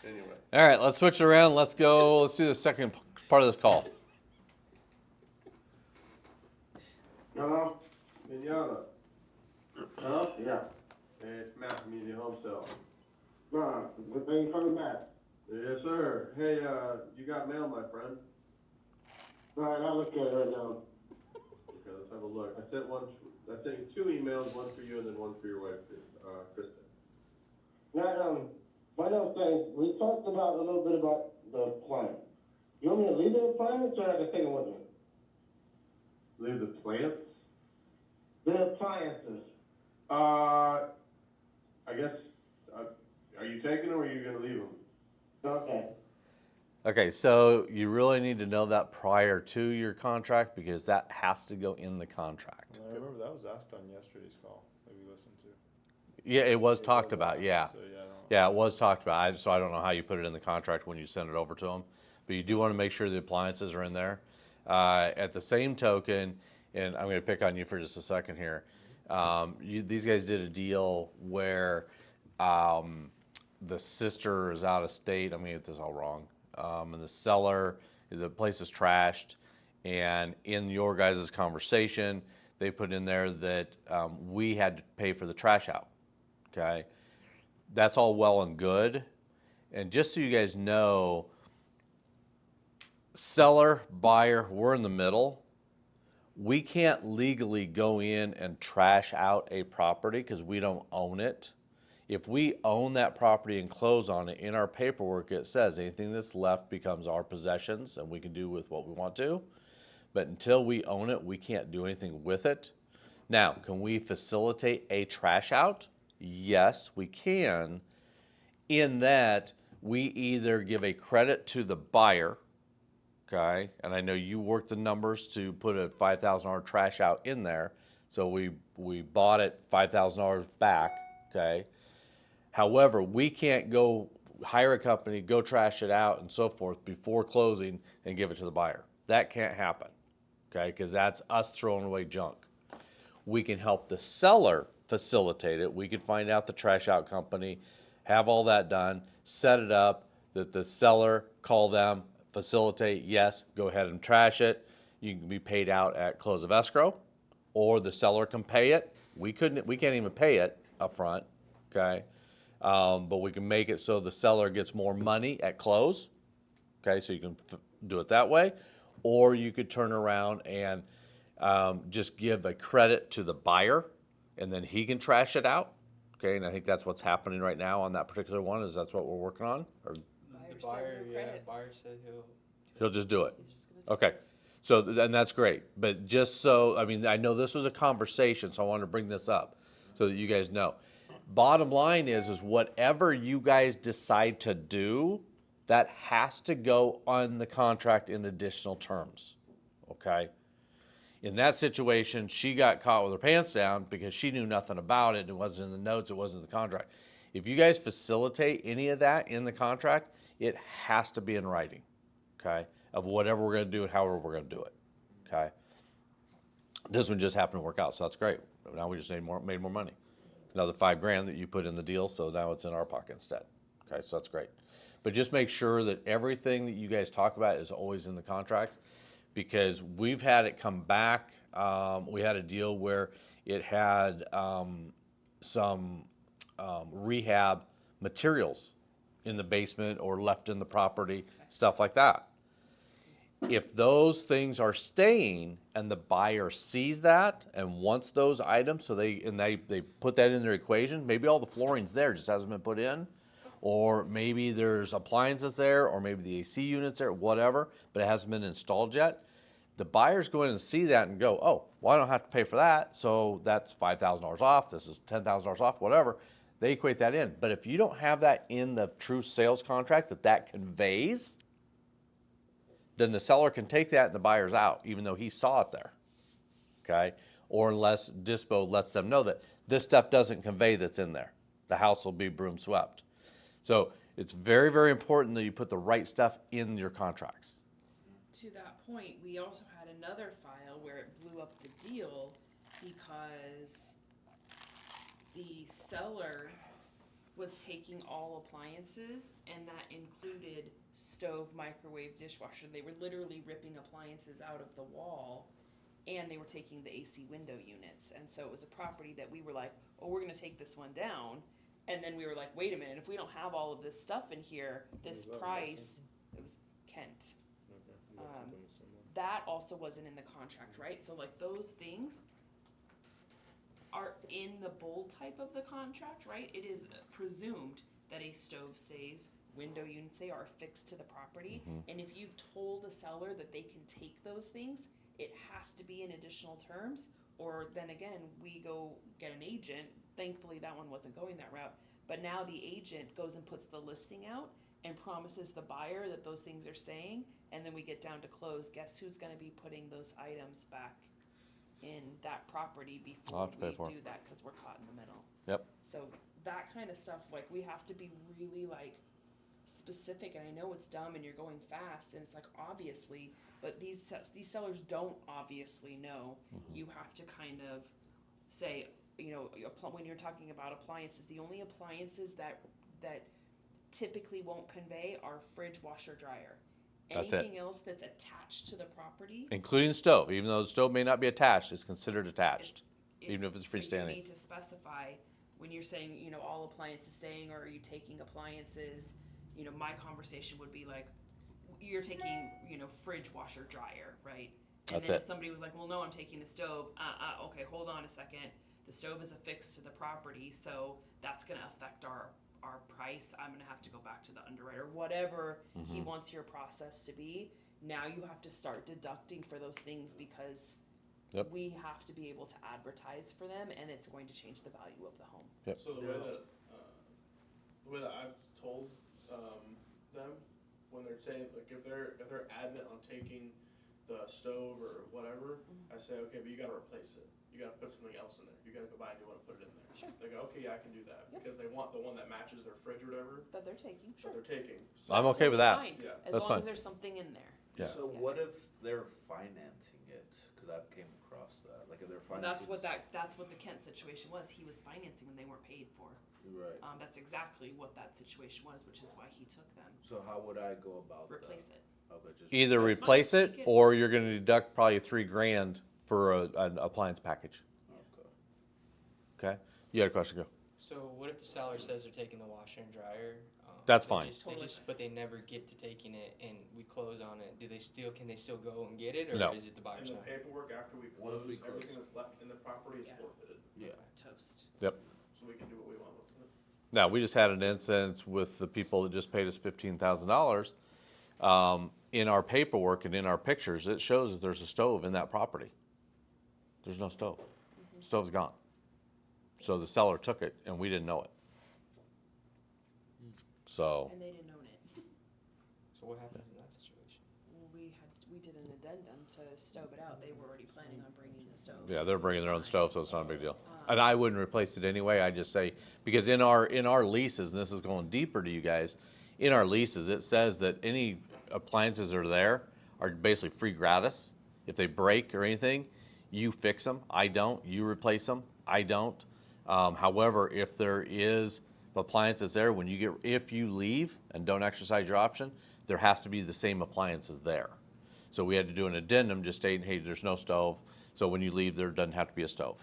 Anyway. All right, let's switch it around. Let's go. Let's do the second part of this call. Hello? Mignogna. Hello? Yeah. Hey, it's Matt from Easy Home Sale. Good thing you coming back. Yes, sir. Hey, you got mail, my friend? All right, I'll look at it right now. Okay, let's have a look. I sent you 2 emails, one for you and then one for your wife, Kristen. Now, one other thing, we talked about a little bit about the appliance. You want me to leave the appliance or I can take it with me? Leave the plants? The appliances. I guess, are you taking them or are you gonna leave them? Okay. Okay, so you really need to know that prior to your contract because that has to go in the contract. I remember that was asked on yesterday's call that we listened to. Yeah, it was talked about. Yeah, So, yeah, yeah, it was talked about. So I don't know how you put it in the contract when you send it over to them, but you do want to make sure the appliances are in there. At the same token, and I'm going to pick on you for just a second here. These guys did a deal where the sister is out of state. I'm going to get this all wrong. And the seller, the place is trashed. And in your guys' conversation, they put in there that we had to pay for the trash out. Okay. That's all well and good. And just so you guys know, seller, buyer, we're in the middle. We can't legally go in and trash out a property because we don't own it. If we own that property and close on it, in our paperwork it says anything that's left becomes our possessions and we can do with what we want to. But until we own it, we can't do anything with it. Now, can we facilitate a trash out? Yes, we can. In that we either give a credit to the buyer, okay, and I know you worked the numbers to put a $5,000 trash out in there, so we bought it $5,000 back, okay. However, we can't go hire a company, go trash it out and so forth before closing and give it to the buyer. That can't happen, okay, because that's us throwing away junk. We can help the seller facilitate it. We can find out the trash out company, have all that done, set it up, that the seller call them, facilitate, yes, go ahead and trash it. You can be paid out at close of escrow, or the seller can pay it. We can't even pay it up front, okay? But we can make it so the seller gets more money at close, okay? So you can do it that way, or you could turn around and just give a credit to the buyer, and then he can trash it out. Okay, and I think that's what's happening right now on that particular one. Is that's what we're working on? Or Buyer said he'll just do it. he's just gonna Okay, so then that's great. But just so I mean, I know this was a conversation, so I want to bring this up so that you guys know. Bottom line is whatever you guys decide to do, that has to go on the contract in additional terms. Okay. In that situation, she got caught with her pants down because she knew nothing about it. It wasn't in the notes, it wasn't in the contract. If you guys facilitate any of that in the contract, it has to be in writing, okay, of whatever we're going to do and however we're going to do it, okay. This one just happened to work out, so that's great. Now we just made more money. Another $5,000 that you put in the deal, so now it's in our pocket instead. Okay, so that's great. But just make sure that everything that you guys talk about is always in the contracts, because we've had it come back. We had a deal where it had some rehab materials in the basement or left in the property, stuff like that. If those things are staying and the buyer sees that and wants those items, so they put that in their equation, maybe all the flooring's there, just hasn't been put in, or maybe there's appliances there, or maybe the AC unit's there, whatever, but it hasn't been installed yet. The buyer's going to see that and go, oh, well, I don't have to pay for that, so that's $5,000 off, this is $10,000 off, whatever. They equate that in. But if you don't have that in the true sales contract that conveys, then the seller can take that and the buyer's out, even though he saw it there, okay? Or unless Dispo lets them know that this stuff doesn't convey that's in there. The house will be broom swept. So it's very, very important that you put the right stuff in your contracts. To that point, we also had another file where it blew up the deal because the seller was taking all appliances, and that included stove, microwave, dishwasher. They were literally ripping appliances out of the wall, and they were taking the AC window units. And so it was a property that we were like, oh, we're gonna take this one down. And then we were like, wait a minute, if we don't have all of this stuff in here, this Was that price, it was Kent. Okay. That's something similar. That also wasn't in the contract, right? So like those things are in the bold type of the contract, right? It is presumed that a stove stays, window units, they are fixed to the property. And if you've told a seller that they can take those things, it has to be in additional terms, or then again, we go get an agent. Thankfully, that one wasn't going that route. But now the agent goes and puts the listing out and promises the buyer that those things are staying, and then we get down to close. Guess who's gonna be putting those items back in that property I'll before have to pay we for it. do that, cause we're caught in the middle. Yep. So that kind of stuff, like, we have to be really like specific, and I know it's dumb and you're going fast, and it's like, obviously, but these sellers don't obviously know. You have to kind of say, you know, when you're talking about appliances, the only appliances that typically won't convey are fridge, washer, dryer. That's it. Anything else that's attached to the property, Including stove, even though the stove may not be attached, it's considered attached, even if it's so you freestanding. need to specify when you're saying, you know, all appliances staying, or are you taking appliances? You know, my conversation would be like, you're taking, you know, fridge, washer, dryer, right? And That's then it. if somebody was like, well, no, I'm taking the stove. Okay, hold on a second. The stove is affixed to the property, so that's gonna affect our price. I'm gonna have to go back to the underwriter, whatever he wants your process to be. Now you have to start deducting for those things, because Yep. we have to be able to advertise for them, and it's going to change the value of the home. So the way that I've told them, when they're saying, like, if they're adamant on taking the stove or whatever, I say, okay, but you gotta replace it. You gotta put something else in there. You gotta go buy a new one and put it in there. Sure. They go, okay, yeah, I can do that, Yep. because they want the one that matches their fridge or whatever That they're taking, sure. that they're taking. So I'm okay with that. Fine, Yeah. as That's long fine. as there's something in there. Yeah. So what if they're financing it? Cause I've came across that, like if they're Well, financing. that's what the Kent situation was. He was financing when they weren't paid for. Right, That's exactly what that situation was, which is why he took them. so how would I go about that? Replace it. Okay, just. Either That's fine. replace it, Take it. or you're gonna deduct probably $3,000 for an appliance package. Okay. Okay? You had a question, go. So what if the seller says they're taking the washer and dryer? That's they fine. just- Totally but they never get to taking it, and we close on it. Can they still go and get it, or No. is it the in buyer's the fault? paperwork after we Once close, we close. everything that's left in the property is Yeah. forfeited, Yeah. Toast. Yep. so we can do what we want with it. Now, we just had an instance with the people that just paid us $15,000. In our paperwork and in our pictures, it shows that there's a stove in that property. There's no stove. Stove's gone. So the seller took it and we didn't know it. So, And they didn't own it. So what happens in that situation? Well, we did an addendum to stove it out. They were already planning on bringing the stove. yeah, they're bringing their own It's stove, so it's not a big deal. And I wouldn't replace it anyway. I just say, because in our leases, and this is going deeper to you guys, in our leases, it says that any appliances that are there are basically free gratis. If they break or anything, you fix them. I don't. You replace them. I don't. However, if there is appliances there, if you leave and don't exercise your option, there has to be the same appliances there. So we had to do an addendum just stating, hey, there's no stove. So when you leave, there doesn't have to be a stove.